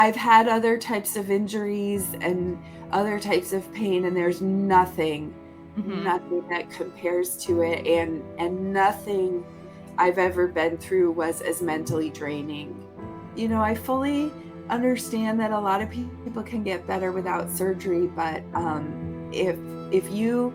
I've had other types of injuries and other types of pain, and there's nothing that compares to it, and nothing I've ever been through was as mentally draining. I fully understand that a lot of people can get better without surgery, but if you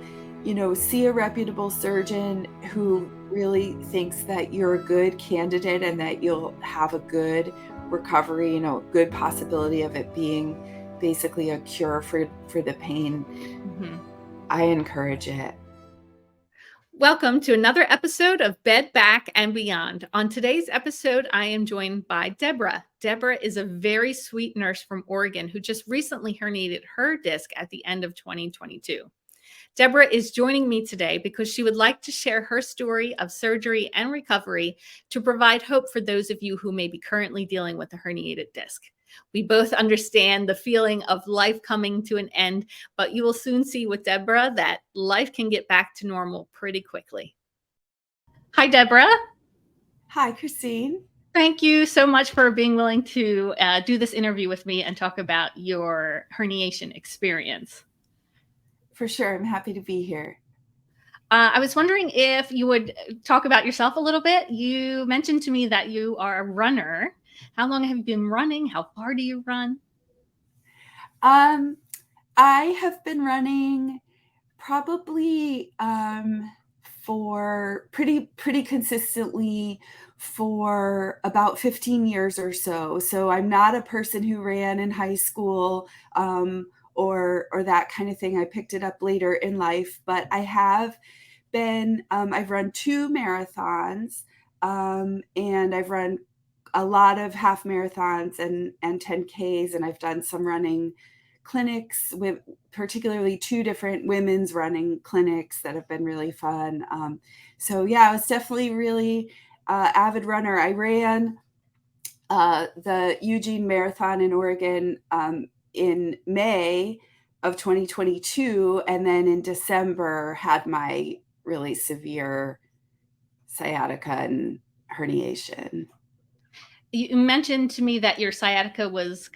see a reputable surgeon who really thinks that you're a good candidate and that you'll have a good recovery, good possibility of it being basically a cure for the pain, I encourage it. Welcome to another episode of Bed Back and Beyond. On today's episode, I am joined by Debra. Debra is a very sweet nurse from Oregon who just recently herniated her disc at the end of 2022. Debra is joining me today because she would like to share her story of surgery and recovery to provide hope for those of you who may be currently dealing with a herniated disc. We both understand the feeling of life coming to an end, but you will soon see with Debra that life can get back to normal pretty quickly. Hi, Debra. Hi, Christine. Thank you so much for being willing to do this interview with me and talk about your herniation experience. For sure. I'm happy to be here. I was wondering if you would talk about yourself a little bit. You mentioned to me that you are a runner. How long have you been running? How far do you run? I have been running probably for pretty consistently for about 15 years or so. So I'm not a person who ran in high school or that kind of thing. I picked it up later in life, but I have been, I've run 2 marathons, and I've run a lot of half marathons and 10Ks, and I've done some running clinics with particularly 2 different women's running clinics that have been really fun. So yeah, I was definitely really avid runner. I ran the Eugene Marathon in Oregon in May of 2022, and then in December had my really severe sciatica and herniation. You mentioned to me that your sciatica was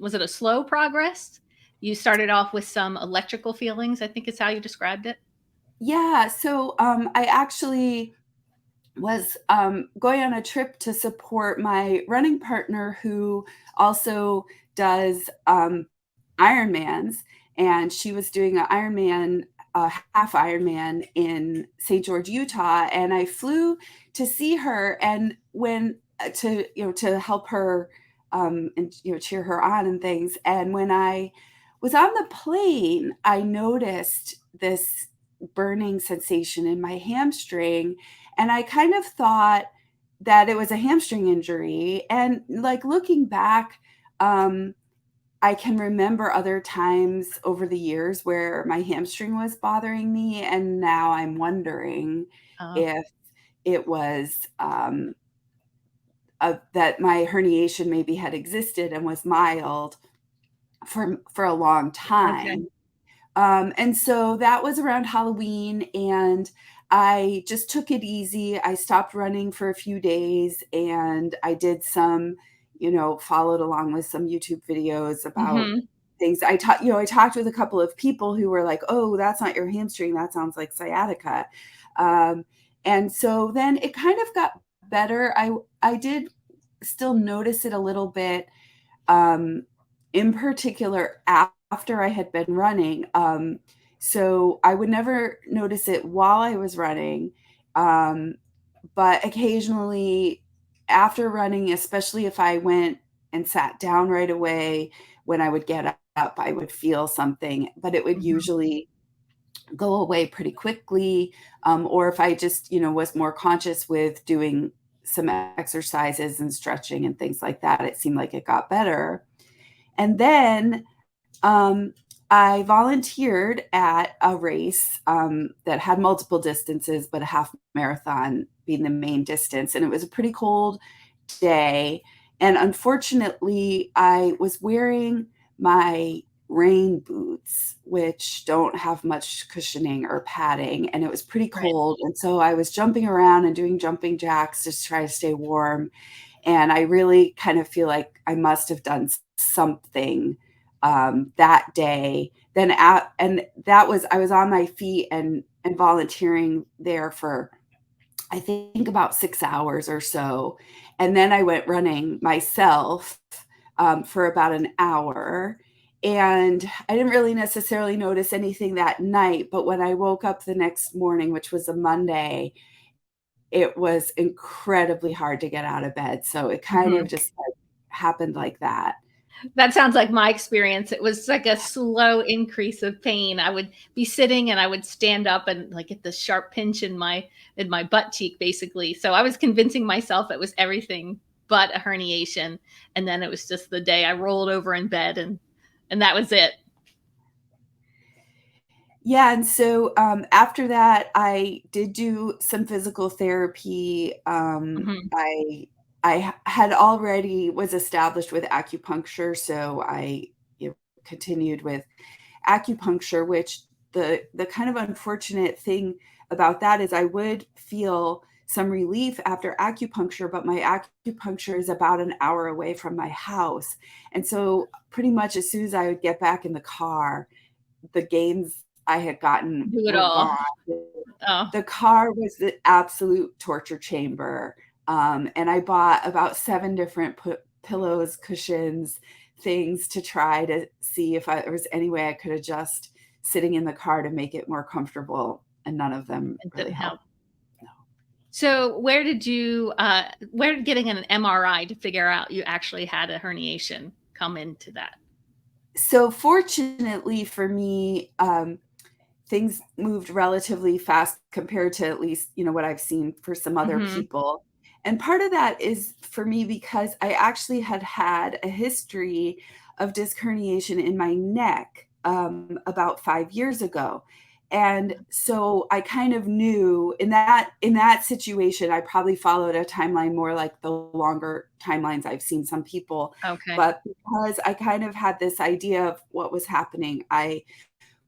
was it a slow progress? You started off with some electrical feelings, I think is how you described it. Yeah, so I actually was going on a trip to support my running partner who also does Ironmans, and she was doing an Ironman, half Ironman in St. George, Utah, and I flew to see her and to help her and cheer her on and things. And when I was on the plane, I noticed this burning sensation in my hamstring, and I kind of thought that it was a hamstring injury. And like looking back, I can remember other times over the years where my hamstring was bothering me, and now I'm wondering if it was that my herniation maybe had existed and was mild for a long time. Okay. And so that was around Halloween, and I just took it easy. I stopped running for a few days, and I did some, followed along with some YouTube videos about things. I talked with a couple of people who were like, "Oh, that's not your hamstring. That sounds like sciatica." And so then it kind of got better. I did still notice it a little bit, in particular after I had been running. So I would never notice it while I was running, but occasionally after running, especially if I went and sat down right away, when I would get up, I would feel something, but it would usually go away pretty quickly. Or if I just, was more conscious with doing some exercises and stretching and things like that, it seemed like it got better. And then I volunteered at a race that had multiple distances, but a half marathon being the main distance. And it was a pretty cold day. And unfortunately, I was wearing my rain boots, which don't have much cushioning or padding, and it was pretty cold. Right. And so I was jumping around and doing jumping jacks to try to stay warm. And I really kind of feel like I must have done something that day. And I was on my feet and volunteering there for, I think, about 6 hours or so. And then I went running myself for about an hour. And I didn't really necessarily notice anything that night. But when I woke up the next morning, which was a Monday, it was incredibly hard to get out of bed. So it kind of Mhm. just like happened like that. That sounds like my experience. It was like a slow increase of pain. I would be sitting and I would stand up and like get this sharp pinch in my butt cheek basically. So I was convincing myself it was everything but a herniation. And then it was just the day I rolled over in bed and that was it. Yeah, and so, after that, I did do some physical therapy. Mhm. I had already was established with acupuncture, so I, continued with acupuncture, which the kind of unfortunate thing about that is I would feel some relief after acupuncture, but my acupuncture is about an hour away from my house, and so pretty much as soon as I would get back in the car, the gains I had gotten Do it were all. gone. Oh, The car was the absolute torture chamber, and I bought about 7 different pillows, cushions, things to try to see if there was any way I could adjust sitting in the car to make it more comfortable, and none of them it really didn't help. helped. No. So where did getting an MRI to figure out you actually had a herniation come into that? So fortunately for me, things moved relatively fast compared to at least, what I've seen for some other Mhm. people. And part of that is for me because I actually had a history of disc herniation in my neck about 5 years ago. And so I kind of knew in that situation, I probably followed a timeline more like the longer timelines I've seen some people. Okay. But because I kind of had this idea of what was happening, I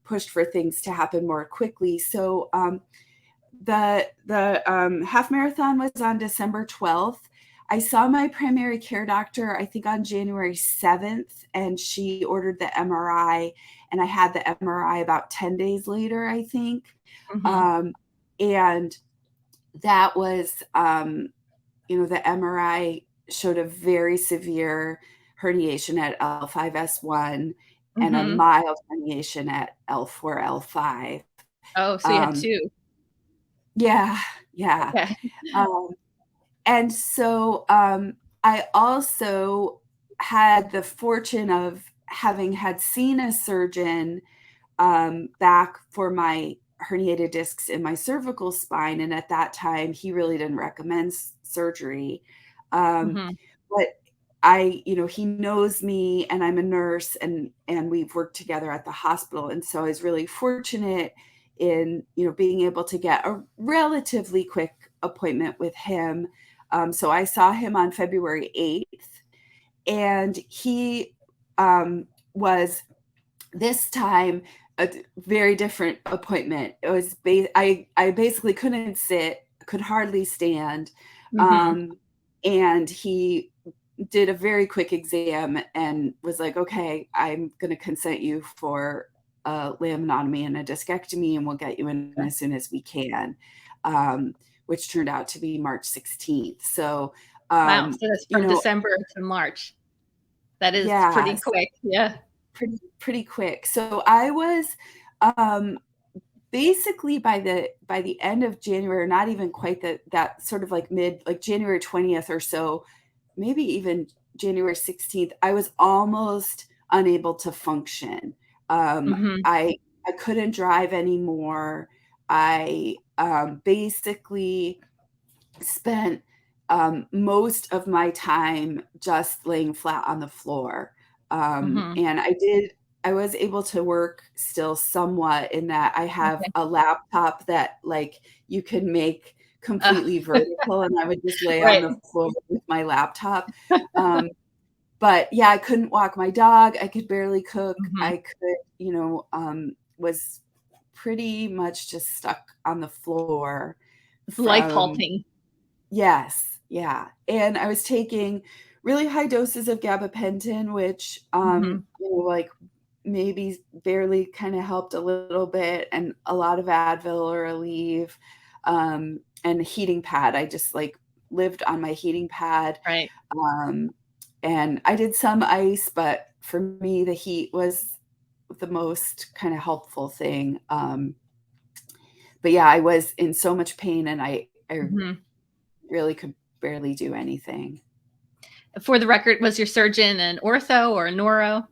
pushed for things to happen more quickly. So the half marathon was on December 12th. I saw my primary care doctor, I think on January 7th, and she ordered the MRI, and I had the MRI about 10 days later, I think. Mhm. Um, and that was, the MRI showed a very severe herniation at L5S1 and a Mhm. mild herniation at L4, L5. Oh, so you had Um, 2. yeah, yeah. Okay. Um, and so I also had the fortune of having had seen a surgeon back for my herniated discs in my cervical spine. And at that time, he really didn't recommend surgery. Um, Mhm. but he knows me and I'm a nurse and we've worked together at the hospital. And so I was really fortunate in, being able to get a relatively quick appointment with him. So I saw him on February 8th and he was this time a very different appointment. It was I basically couldn't sit, could hardly stand, Mhm. um, and he did a very quick exam and was like, "Okay, I'm going to consent you for a laminotomy and a discectomy, and we'll get you in Okay. as soon as we can," um, which turned out to be March 16th. So, Wow, so that's you from know, December to March. That is yeah, pretty quick. Yeah. pretty quick. So I was um, basically by the end of January, not even quite that sort of like like January 20th or so, maybe even January 16th, I was almost unable to function. Um, Mhm. I I couldn't drive anymore. I basically spent most of my time just laying flat on the floor. Mhm. And I was able to work still somewhat in that I have Okay. a laptop that like you can make Uh, completely vertical and I would just lay on right. the floor with my laptop. Um, but yeah, I couldn't walk my dog. I could barely cook. Mhm. I could, was pretty much just stuck on the floor It's life from halting. yes, Yeah, and I was taking really high doses of gabapentin, which, Mhm. like, maybe barely kinda helped a little bit, and a lot of Advil or Aleve, and a heating pad. I just, like, lived on my heating pad, Right. um, and I did some ice, but for me, the heat was the most kinda helpful thing, but yeah, I was in so much pain, and I Mhm. really could barely do anything. For the record, was your surgeon an ortho or a neuro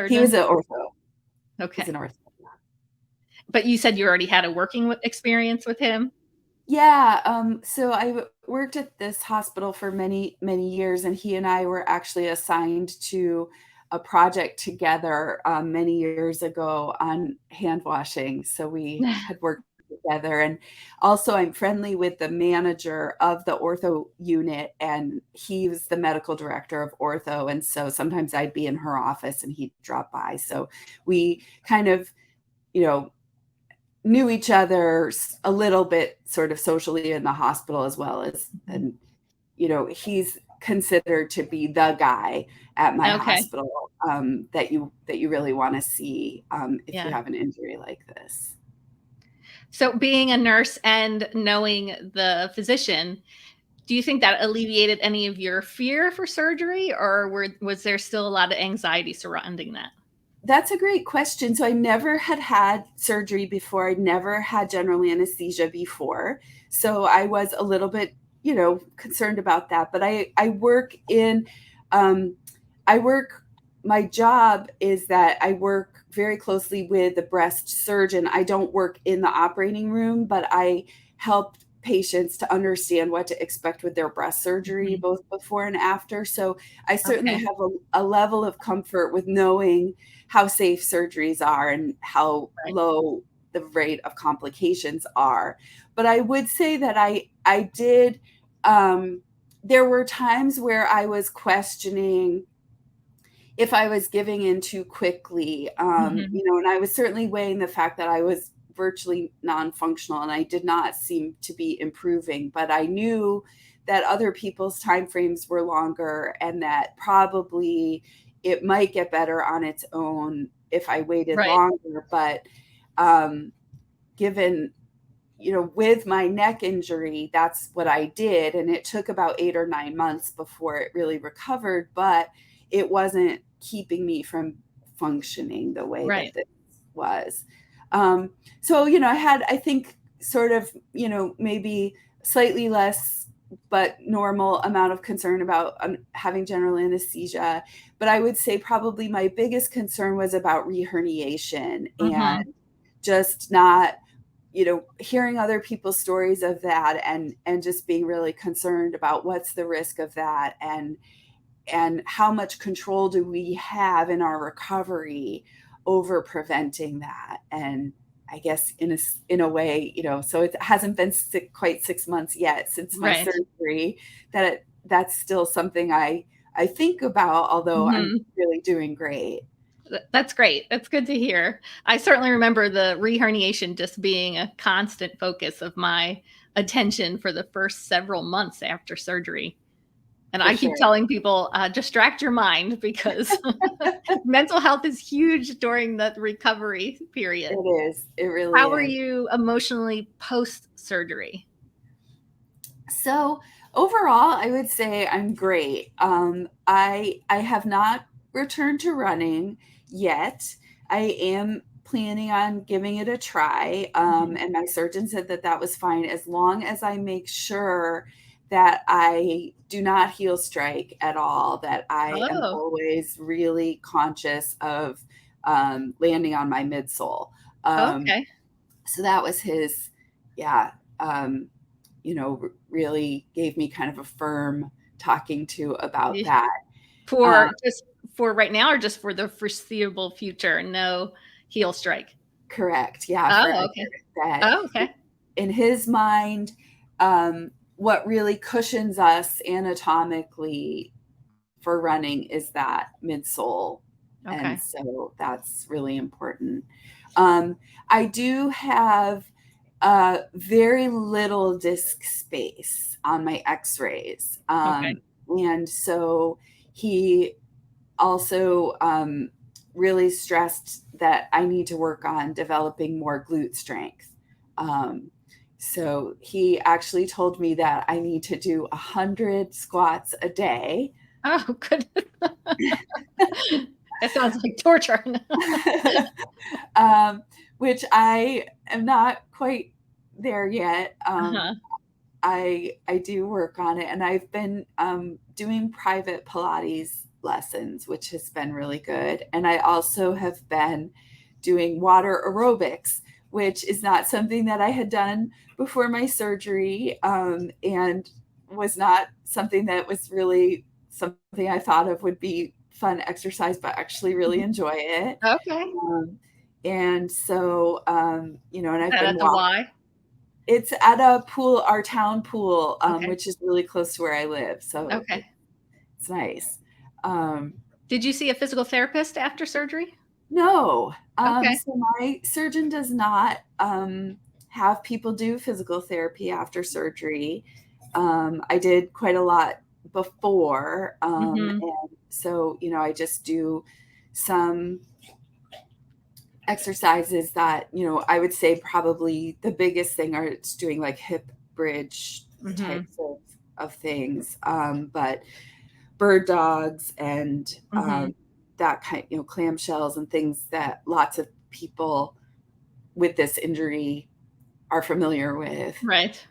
He was surgeon? an ortho. He's Okay. an ortho. But you said you already had a working experience with him? Yeah, so worked at this hospital for many, many years, and he and I were actually assigned to a project together, many years ago on hand washing, so we had worked together, and also I'm friendly with the manager of the ortho unit, and he was the medical director of ortho, and so sometimes I'd be in her office and he'd drop by, so we kind of, you know, knew each other a little bit sort of socially in the hospital as well as, Mhm. and he's considered to be the guy at my Okay. hospital, that you really want to see, if you Yeah. have an injury like this. So being a nurse and knowing the physician, do you think that alleviated any of your fear for surgery, or was there still a lot of anxiety surrounding that? That's a great question. So I never had surgery before. I never had general anesthesia before. So I was a little bit, concerned about that. But I work um, I work, my job is that I work very closely with the breast surgeon. I don't work in the operating room, but I help patients to understand what to expect with their breast surgery, Mhm. both before and after. So I certainly Okay. have a level of comfort with knowing how safe surgeries are and how Right. low the rate of complications are. But I would say that I did, there were times where I was questioning if I was giving in too quickly, Mhm. and I was certainly weighing the fact that I was virtually non-functional and I did not seem to be improving, but I knew that other people's timeframes were longer and that probably it might get better on its own if I waited Right. longer. But um, given with my neck injury, that's what I did. And it took about 8 or 9 months before it really recovered, but it wasn't keeping me from functioning the way Right. that this was. Um, so, I had, I think, sort of, maybe slightly less but normal amount of concern about having general anesthesia. But I would say probably my biggest concern was about reherniation and Mhm. just not hearing other people's stories of that and just being really concerned about what's the risk of that and how much control do we have in our recovery over preventing that. And I guess in a way, so it hasn't been quite 6 months yet since my Right. surgery that's still something I think about, although I'm Mhm. really doing great. That's great. That's good to hear. I certainly remember the reherniation just being a constant focus of my attention for the first several months after surgery. And For I keep sure. telling people, distract your mind because mental health is huge during the recovery period. It really How were is. you emotionally post surgery? So overall, I would say I'm great. I have not returned to running yet. I am planning on giving it a try, Mhm. and my surgeon said that that was fine as long as I make sure that I do not heel strike at all. That I am Oh, always really conscious of landing on my midsole. Um, okay. so that was his, yeah. Um, really gave me kind of a firm talking to about Y- that. Uh, For just for right now or just for the foreseeable future? No heel strike. correct. Yeah, Oh, forever. okay. That Oh, okay. in his mind, what really cushions us anatomically for running is that midsole. And Okay. so that's really important. Um, I do have Very little disc space on my x-rays. Okay. And so he also really stressed that I need to work on developing more glute strength. So he actually told me that I need to do 100 squats a day. Oh, goodness. That sounds like torture. Which I am not quite there yet. Uh-huh. I do work on it, and I've been doing private Pilates lessons, which has been really good. And I also have been doing water aerobics, which is not something that I had done before my surgery, and was not something that was really something I thought of would be fun exercise, but actually really enjoy it. Okay. Um, and so, and I've That been at the walking. Y? It's at a pool, our town pool, Okay. which is really close to where I live. So Okay. it's nice. Um, Did you see a physical therapist after surgery? no, Okay. so my surgeon does not have people do physical therapy after surgery. I did quite a lot before. Mhm. And so, I just do some exercises that, I would say probably the biggest thing are it's doing like hip bridge Mhm. types of things. But bird dogs and Mhm. that kind, clamshells and things that lots of people with this injury are familiar with. Right.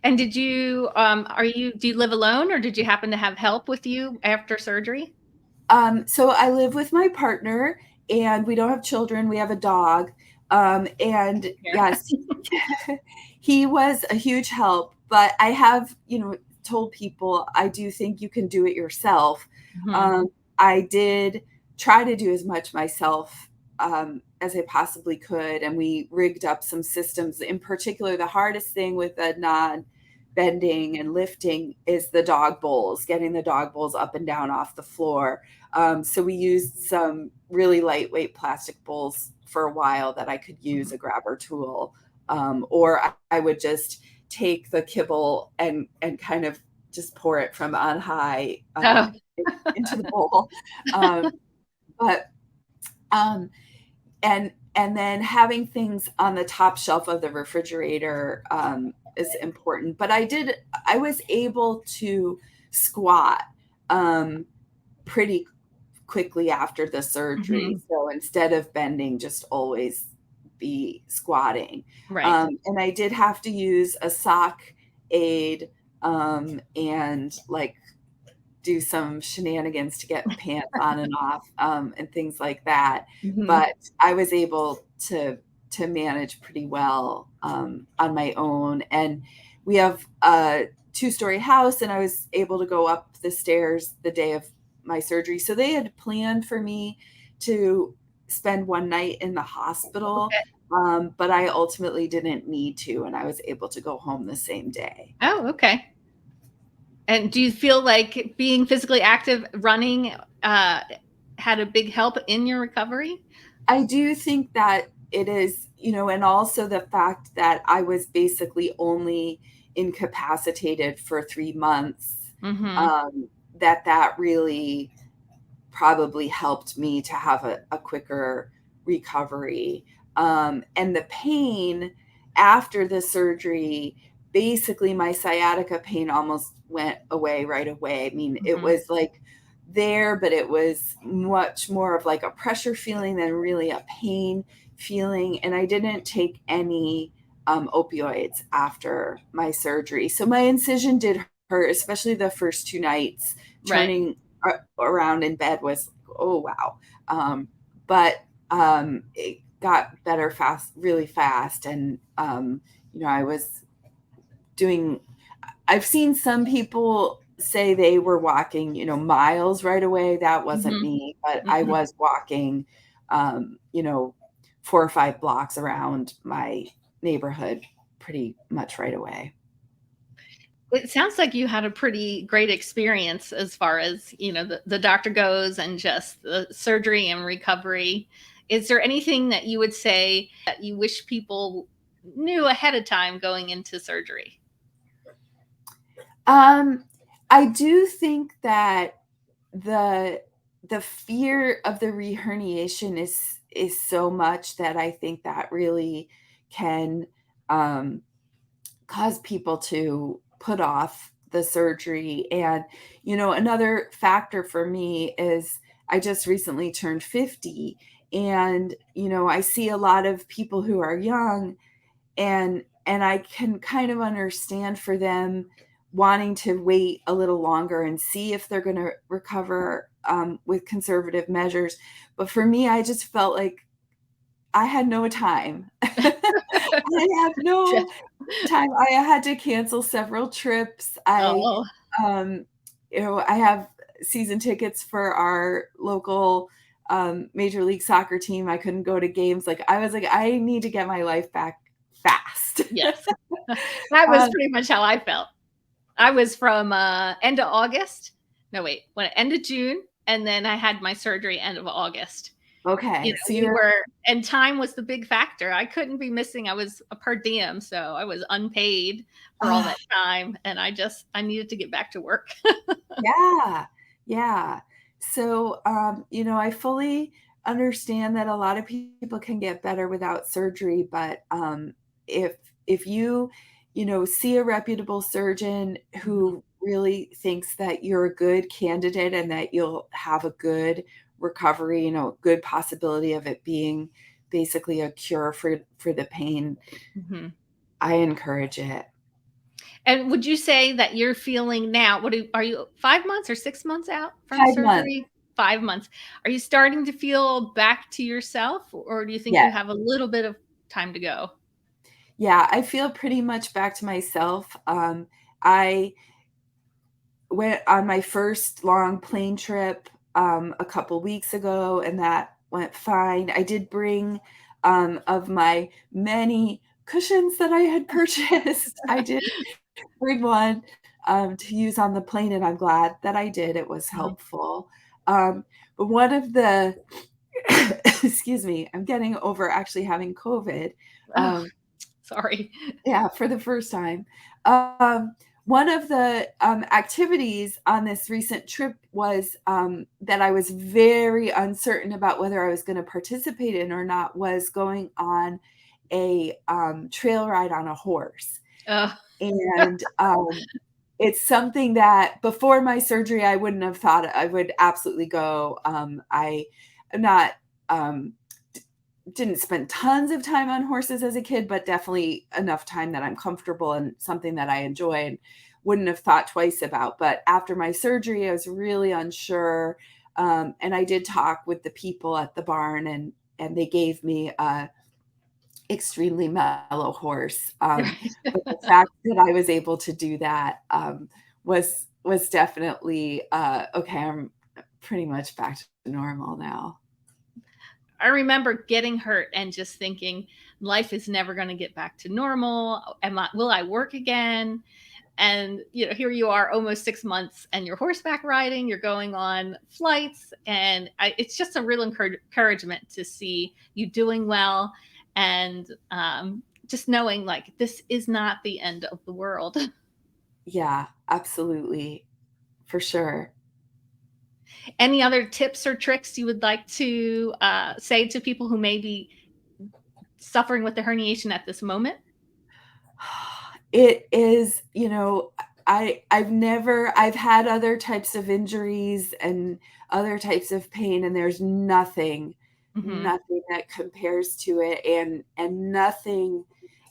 And did you do you live alone, or did you happen to have help with you after surgery? So I live with my partner, and we don't have children. We have a dog. And Here. yes, he was a huge help, but I have, told people I do think you can do it yourself. Mhm. Um, I did try to do as much myself as I possibly could, and we rigged up some systems. In particular, the hardest thing with the non bending and lifting is the dog bowls, getting the dog bowls up and down off the floor. So we used some really lightweight plastic bowls for a while that I could use a grabber tool, or I would just take the kibble and kind of just pour it from on high Oh. into the bowl. Um, but um, and then having things on the top shelf of the refrigerator is important. But I was able to squat pretty quickly after the surgery. Mhm. So instead of bending, just always be squatting. Right. And I did have to use a sock aid and like do some shenanigans to get pants on and off and things like that. Mhm. But I was able to manage pretty well on my own. And we have a two-story house, and I was able to go up the stairs the day of my surgery. So they had planned for me to spend one night in the hospital, Okay. but I ultimately didn't need to, and I was able to go home the same day. Oh, okay. And do you feel like being physically active, running, had a big help in your recovery? I do think that it is, and also the fact that I was basically only incapacitated for 3 months, Mhm. um, that really probably helped me to have a quicker recovery. And the pain after the surgery, basically my sciatica pain almost went away right away. I mean, it Mhm. was like there, but it was much more of like a pressure feeling than really a pain feeling. And I didn't take any opioids after my surgery. So my incision did hurt, especially the first 2 nights. Right. Turning around in bed was, oh wow. But it got better fast, really fast. And I was doing, I've seen some people say they were walking, miles right away. That wasn't Mhm. me, but I Mhm. was walking, 4 or 5 blocks around my neighborhood pretty much right away. It sounds like you had a pretty great experience as far as, the doctor goes and just the surgery and recovery. Is there anything that you would say that you wish people knew ahead of time going into surgery? I do think that the the fear of the reherniation is so much that I think that really can um, cause people to put off the surgery. And another factor for me is I just recently turned 50, and I see a lot of people who are young, and I can kind of understand for them wanting to wait a little longer and see if they're going to recover with conservative measures. But for me, I just felt like I had no time. I have Yeah. no time. I had to cancel several trips. Oh, Um, I have season tickets for our local Major League Soccer team. I couldn't go to games. Like I was like, I need to get my life back fast. yes. That was um, pretty much how I felt. I was from end of August. No, wait, when end of June, and then I had my surgery end of August. okay, so We you're were, and time was the big factor. I couldn't be missing. I was a per diem, so I was unpaid for all uh, that time, and I needed to get back to work. yeah, yeah. So, I fully understand that a lot of people can get better without surgery, but if if you, see a reputable surgeon Mhm, who really thinks that you're a good candidate and that you'll have a good recovery, good possibility of it being basically a cure for the pain, mhm. I encourage it. And would you say that you're feeling now, are you 5 months or 6 months out from 5 months. surgery? 5 months. Are you starting to feel back to yourself, or do you think Yeah. you have a little bit of time to go? Yeah, I feel pretty much back to myself. I went on my first long plane trip a couple weeks ago, and that went fine. I did bring of my many cushions that I had purchased. I did bring one to use on the plane, and I'm glad that I did. It was Mhm. helpful. But one of the excuse me, I'm getting over actually having COVID. Oh, Um, sorry. Yeah, for the first time. One of the activities on this recent trip was that I was very uncertain about whether I was going to participate in or not, was going on a trail ride on a horse. Oh, And it's something that before my surgery, I wouldn't have thought I would absolutely go. I am not um, didn't spend tons of time on horses as a kid, but definitely enough time that I'm comfortable and something that I enjoy and wouldn't have thought twice about. But after my surgery, I was really unsure. And I did talk with the people at the barn, and they gave me a extremely mellow horse. But the right. fact that I was able to do that was definitely okay. I'm pretty much back to normal now. I remember getting hurt and just thinking, life is never going to get back to normal. Will I work again? And here you are, almost 6 months, and you're horseback riding, you're going on flights, and it's just a real encouragement to see you doing well, and just knowing like this is not the end of the world. Yeah, absolutely, for sure. Any other tips or tricks you would like to say to people who may be suffering with the herniation at this moment? It is, I've had other types of injuries and other types of pain, and there's Hmm. nothing that compares to it, and nothing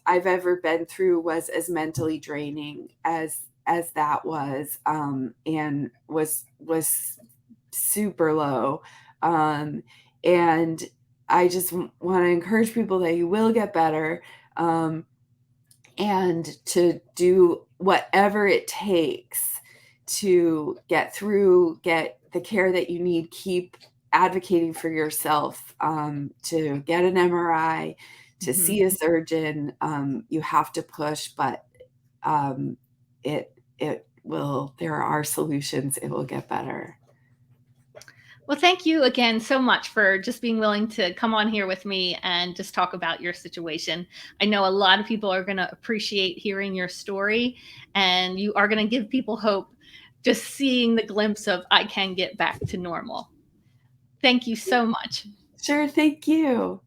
I've ever been through was as mentally draining as that was, and was super low. Um, and I just want to encourage people that you will get better. And to do whatever it takes to get through, get the care that you need, keep advocating for yourself, to get an MRI, to Hmm. see a surgeon. You have to push, but it will. There are solutions. It will get better. Well, thank you again so much for just being willing to come on here with me and just talk about your situation. I know a lot of people are going to appreciate hearing your story, and you are going to give people hope just seeing the glimpse of I can get back to normal. Thank you so much. Sure, thank you.